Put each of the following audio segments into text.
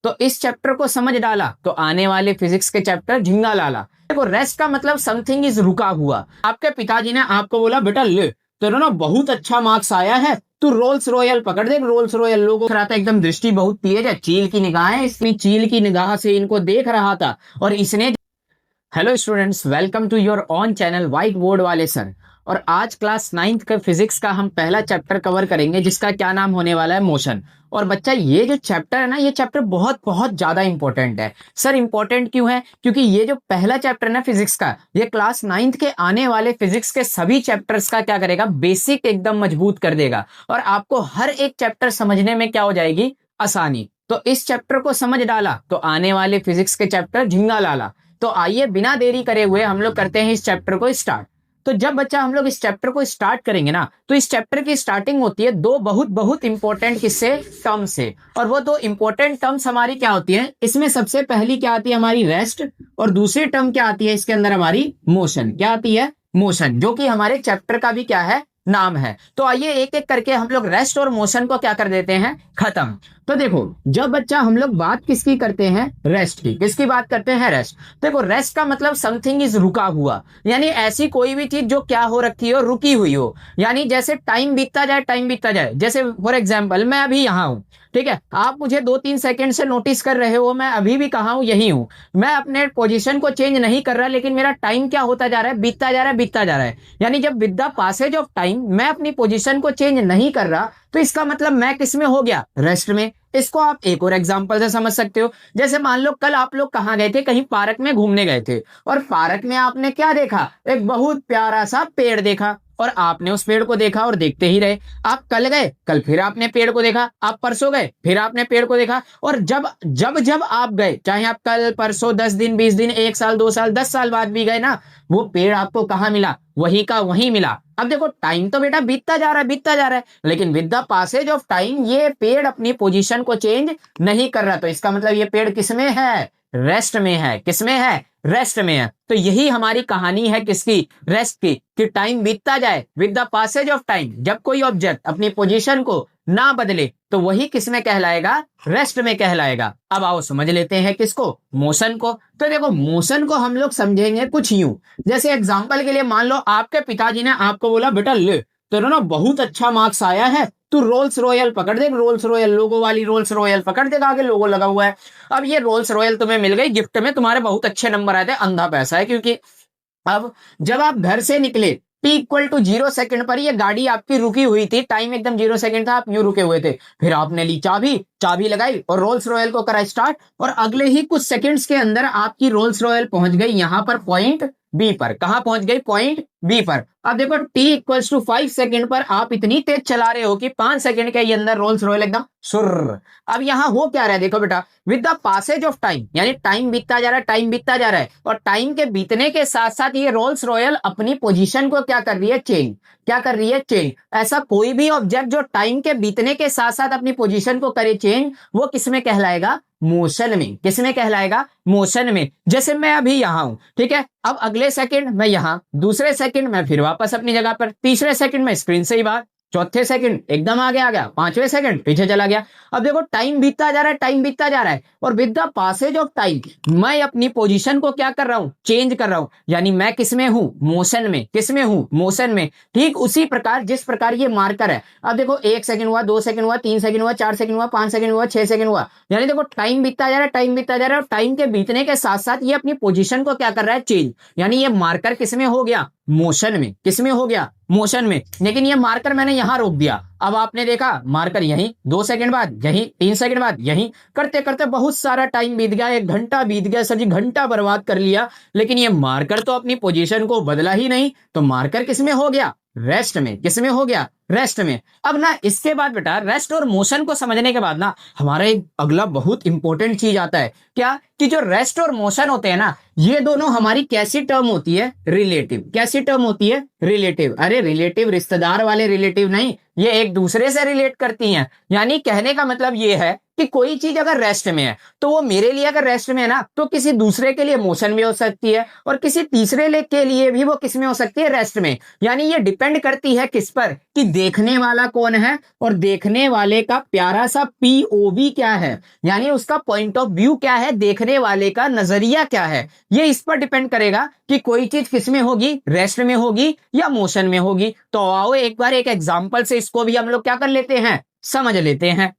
तो इस चैप्टर को समझ डाला तो आने वाले फिजिक्स के चैप्टर झिंगा लाला। देखो रेस्ट का मतलब समथिंग इज रुका हुआ। आपके पिताजी ने आपको बोला बेटा ले तेरा ना बहुत अच्छा मार्क्स आया है, तू रोल्स रॉयल पकड़ दे। रोल्स रॉयल लोगों को था एकदम, दृष्टि बहुत तेज है, चील की निगाहें, इसमें चील की निगाह से इनको देख रहा था और इसने। Hello students, welcome to your own channel white board वाले सर। और आज क्लास 9th का फिजिक्स का हम पहला चैप्टर कवर करेंगे जिसका क्या नाम होने वाला है मोशन। और बच्चा ये जो चैप्टर है ना, ये चैप्टर बहुत बहुत ज्यादा इंपॉर्टेंट है। सर इंपॉर्टेंट क्यों है? क्योंकि ये जो पहला चैप्टर है ना फिजिक्स का, ये क्लास 9th के आने वाले फिजिक्स के सभी चैप्टर्स का क्या करेगा, बेसिक एकदम मजबूत कर देगा और आपको हर एक चैप्टर समझने में क्या हो जाएगी, आसानी। तो इस चैप्टर को समझ डाला तो आने वाले फिजिक्स के चैप्टर झिंगा लाला। तो आइए बिना देरी करे हुए हम लोग करते हैं इस चैप्टर को स्टार्ट। तो जब बच्चा हम लोग इस चैप्टर को स्टार्ट करेंगे ना, तो इस चैप्टर की स्टार्टिंग होती है दो बहुत बहुत इंपॉर्टेंट किससे, टर्म से। और वो दो इंपॉर्टेंट टर्म्स हमारी क्या होती है, इसमें सबसे पहली क्या आती है हमारी रेस्ट, और दूसरी टर्म क्या आती है इसके अंदर हमारी मोशन। क्या आती है? मोशन, जो कि हमारे चैप्टर का भी क्या है, नाम है। तो आइए एक एक करके हम लोग रेस्ट और मोशन को क्या कर देते हैं, खत्म। तो देखो जब बच्चा हम लोग बात किसकी करते हैं, रेस्ट की। किसकी बात करते हैं, रेस्ट। देखो रेस्ट का मतलब समथिंग इज रुका हुआ, यानी ऐसी कोई भी चीज जो क्या हो रखी हो, रुकी हुई हो। यानी जैसे टाइम बीतता जाए, टाइम बीतता जाए। जैसे फॉर एग्जाम्पल मैं अभी यहाँ हूँ, ठीक है, आप मुझे 2-3 सेकंड से नोटिस कर रहे हो, मैं अभी भी कहाँ हूँ, यही हूँ। मैं अपने पोजीशन को चेंज नहीं कर रहा, लेकिन मेरा टाइम क्या होता जा रहा है, बीतता जा रहा है, बीतता जा रहा है। यानी जब with the passage of time मैं अपनी पोजीशन को चेंज नहीं कर रहा, तो इसका मतलब मैं किस में हो गया, रेस्ट में। इसको आप एक और एग्जांपल से समझ सकते हो। जैसे मान लो कल आप लोग कहाँ गए थे, कहीं पार्क में घूमने गए थे, और पार्क में आपने क्या देखा, एक बहुत प्यारा सा पेड़ देखा, और आपने उस पेड़ को देखा और देखते ही रहे। आप कल गए, कल फिर आपने पेड़ को देखा, आप परसों गए, फिर आपने पेड़ को देखा। और जब जब जब आप गए, चाहे आप कल परसों 10 दिन 20 दिन 1 साल 2 साल 10 साल बाद भी गए ना, वो पेड़ आपको कहाँ मिला, वही का वही मिला। अब देखो टाइम तो बेटा बीतता जा रहा है, बीतता जा रहा है, लेकिन with the passage of time ये पेड़ अपनी पोजीशन को चेंज नहीं कर रहा। तो इसका मतलब ये पेड़ किसमें है, रेस्ट में है। किसमें है, रेस्ट में है। तो यही हमारी कहानी है किसकी, रेस्ट की, कि टाइम बीतता जाए with the passage of time. जब कोई ऑब्जेक्ट अपनी पोजीशन को ना बदले तो वही किसमें कहलाएगा, रेस्ट में कहलाएगा। अब आओ समझ लेते हैं किसको, मोशन को। तो देखो मोशन को हम लोग समझेंगे कुछ यूं। जैसे एग्जांपल के लिए मान लो आपके पिताजी ने आपको बोला बेटा ले तेरा ना बहुत अच्छा मार्क्स आया है, तू रोल्स रॉयल पकड़ दे। रोल्स रॉयल लोगो वाली रोल्स रॉयल पकड़ देगा, आगे लोगो लगा हुआ है। अब ये रोल्स रॉयल तुम्हें मिल गई गिफ्ट में, तुम्हारे बहुत अच्छे नंबर आए थे, अंधा पैसा है क्योंकि। अब जब आप घर से निकले, T=0 सेकंड पर ये गाड़ी आपकी रुकी हुई थी, टाइम एकदम 0 सेकंड था, आप यूं रुके हुए थे। फिर आपने ली चाबी, चाबी लगाई और रोल्स रॉयल को करा स्टार्ट, और अगले ही कुछ सेकंड्स के अंदर आपकी रोल्स रॉयल पहुंच गई यहां पर पॉइंट बी पर। कहां पहुंच गई, पॉइंट बी पर। अब देखो T=5 सेकंड पर आप इतनी तेज चला रहे हो कि 5 सेकंड के अंदर रोल्स रॉयल एकदम सुर। अब यहां हो क्या रहा है, देखो बेटा, with the passage of time, यानी टाइम बीतता जा रहा है, टाइम बीतता जा रहा है, और टाइम के बीतने के साथ साथ ये रोल्स रॉयल अपनी पोजीशन को क्या कर रही है, चेंज। क्या कर रही है, चेंज। ऐसा कोई भी ऑब्जेक्ट जो टाइम के बीतने के साथ साथ अपनी पोजीशन को करे चेंज, वो किसमें कहलाएगा, मोशन में। किसमें कहलाएगा, मोशन में। जैसे मैं अभी यहां हूं, ठीक है, अब अगले सेकंड मैं यहां, दूसरे सेकंड मैं फिर वापस अपनी जगह पर, तीसरे सेकंड में स्क्रीन से ही बाहर, चौथे सेकंड एकदम आगे आ गया, पांचवें सेकंड पीछे चला गया। अब देखो टाइम बीतता जा रहा है, टाइम बीतता जा रहा है, और with the passage of time मैं अपनी पोजीशन को क्या कर रहा हूं, चेंज कर रहा हूं। यानी मैं किसमें हूं, मोशन में। किसमें हूं, मोशन में। ठीक उसी प्रकार जिस प्रकार ये मार्कर है। अब देखो 1 सेकंड हुआ, 2 सेकंड हुआ, 3 सेकंड हुआ, 4 सेकंड हुआ, 5 सेकंड हुआ, 6 सेकंड हुआ। यानी देखो टाइम बीतता जा रहा है, टाइम बीतता जा रहा है, और टाइम के बीतने के साथ साथ ये अपनी पोजीशन को क्या कर रहा है, चेंज। यानी ये मार्कर किसमें हो गया, मोशन में। किसमें हो गया, मोशन में। लेकिन ये मार्कर मैंने यहां रोक दिया, अब आपने देखा मार्कर यहीं, 2 सेकंड बाद यहीं, 3 सेकंड बाद यहीं, करते करते बहुत सारा टाइम बीत गया, 1 घंटा बीत गया, सर जी घंटा बर्बाद कर लिया, लेकिन ये मार्कर तो अपनी पोजीशन को बदला ही नहीं। तो मार्कर किसमें हो गया, रेस्ट में। किसमें हो गया, रेस्ट में। अब ना इसके बाद बेटा रेस्ट और मोशन को समझने के बाद ना हमारा एक अगला बहुत इंपॉर्टेंट चीज आता है, क्या, कि जो रेस्ट और मोशन होते हैं ना, ये दोनों हमारी कैसी टर्म होती है, रिलेटिव। कैसी टर्म होती है, रिलेटिव। अरे रिलेटिव रिश्तेदार वाले रिलेटिव नहीं, ये एक दूसरे से रिलेट करती हैं। यानी कहने का मतलब ये है कि कोई चीज अगर रेस्ट में है तो वो मेरे लिए अगर रेस्ट में है ना तो किसी दूसरे के लिए मोशन में हो सकती है और किसी तीसरे के लिए भी वो किस में हो सकती है, रेस्ट में। यानी ये डिपेंड करती है किस पर, कि देखने वाला कौन है और देखने वाले का प्यारा सा पीओवी क्या है, यानी उसका पॉइंट ऑफ व्यू क्या है, देखने वाले का नजरिया क्या है। ये इस पर डिपेंड करेगा कि कोई चीज किस में होगी, रेस्ट में होगी या मोशन में होगी। तो आओ एक बार एक एग्जांपल से इसको भी हम लोग क्या कर लेते हैं, समझ लेते हैं।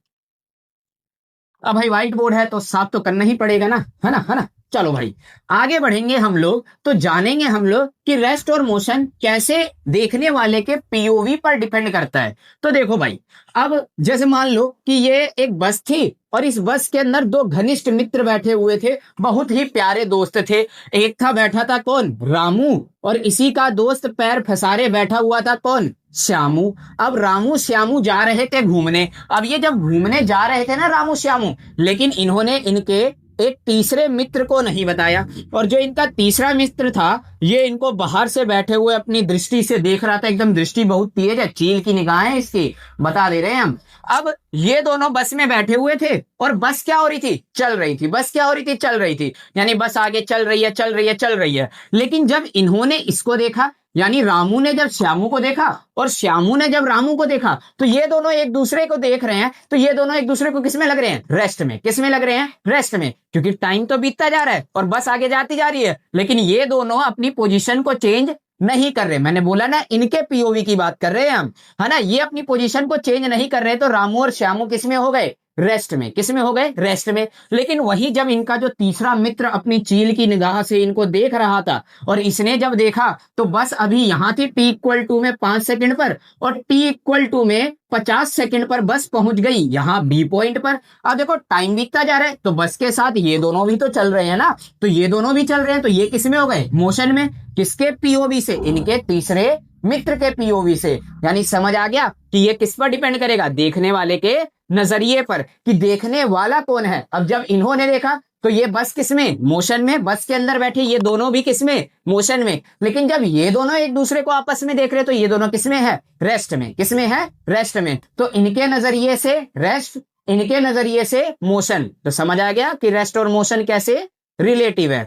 अब भाई व्हाइट बोर्ड है तो साफ तो करना ही पड़ेगा ना, है ना, है ना। चलो भाई आगे बढ़ेंगे हम लोग, तो जानेंगे हम लोग कि रेस्ट और मोशन कैसे देखने वाले के पीओवी पर डिपेंड करता है। तो देखो भाई, अब जैसे मान लो कि ये एक बस थी और इस बस के अंदर दो घनिष्ठ मित्र बैठे हुए थे, बहुत ही प्यारे दोस्त थे। एक था बैठा था कौन, रामू, और इसी का दोस्त पैर फसारे बैठा हुआ था कौन, श्यामू। अब रामू श्यामू जा रहे थे घूमने। अब ये जब घूमने जा रहे थे ना रामू श्यामू, लेकिन इन्होंने इनके एक तीसरे मित्र को नहीं बताया, और जो इनका तीसरा मित्र था ये इनको बाहर से बैठे हुए अपनी दृष्टि से देख रहा था, एकदम दृष्टि बहुत तेज है, चील की निगाहें है इसकी, बता दे रहे हैं हम। अब ये दोनों बस में बैठे हुए थे और बस क्या हो रही थी, चल रही थी। बस क्या हो रही थी, चल रही थी, यानी बस आगे चल रही है, चल रही है, चल रही है। लेकिन जब इन्होंने इसको देखा, यानी रामू ने जब श्यामू को देखा और श्यामू ने जब रामू को देखा, तो ये दोनों एक दूसरे को देख रहे हैं, तो ये दोनों एक दूसरे को किसमें लग रहे हैं, रेस्ट में। किसमें लग रहे हैं, रेस्ट में, क्योंकि टाइम तो बीतता जा रहा है और बस आगे जाती जा रही है, लेकिन ये दोनों अपनी पोजीशन को चेंज नहीं कर रहे। मैंने बोला ना इनके पीओवी की बात कर रहे हैं हम, है ना। ये अपनी पोजीशन को चेंज नहीं कर रहे, तो रामू और श्यामू किसमें हो गए, रेस्ट में। किसमें हो गए, रेस्ट में। लेकिन वही जब इनका जो तीसरा मित्र अपनी चील की निगाह से इनको देख रहा था और इसने जब देखा, तो बस अभी यहां थी टी इक्वल टू में 5 सेकंड पर और टी इक्वल टू में 50 सेकंड पर बस पहुंच गई यहां बी पॉइंट पर। अब देखो टाइम बीतता जा रहा है, तो बस के साथ ये दोनों भी तो चल रहे हैं ना, तो ये दोनों भी चल रहे हैं, तो ये किसमें हो गए, मोशन में। किसके पीओवी से, इनके तीसरे मित्र के पीओवी से। यानी समझ आ गया कि ये किस पर डिपेंड करेगा, देखने वाले के नजरिए पर, कि देखने वाला कौन है। अब जब इन्होंने देखा तो ये बस किसमें, मोशन में, बस के अंदर बैठे ये दोनों भी किसमें, मोशन में। लेकिन जब ये दोनों एक दूसरे को आपस में देख रहे, तो ये दोनों किसमें है, रेस्ट में। किसमें है, रेस्ट में। तो इनके नजरिए से रेस्ट, इनके नजरिए से मोशन। तो समझ आ गया कि रेस्ट और मोशन कैसे रिलेटिव है।